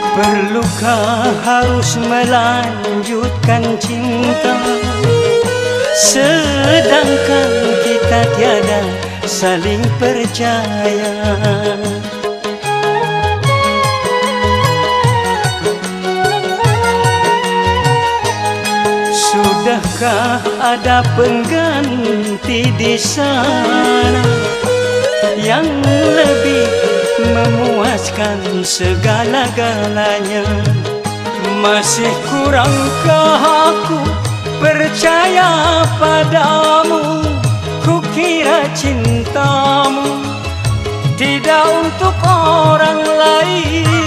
Perlukah harus melanjutkan cinta, sedangkan kita tiada saling percaya? Sudahkah ada pengganti di sana yang lebih memuaskan segala-galanya? Masih kurangkah aku percaya padamu? Kukira cintamu tidak untuk orang lain.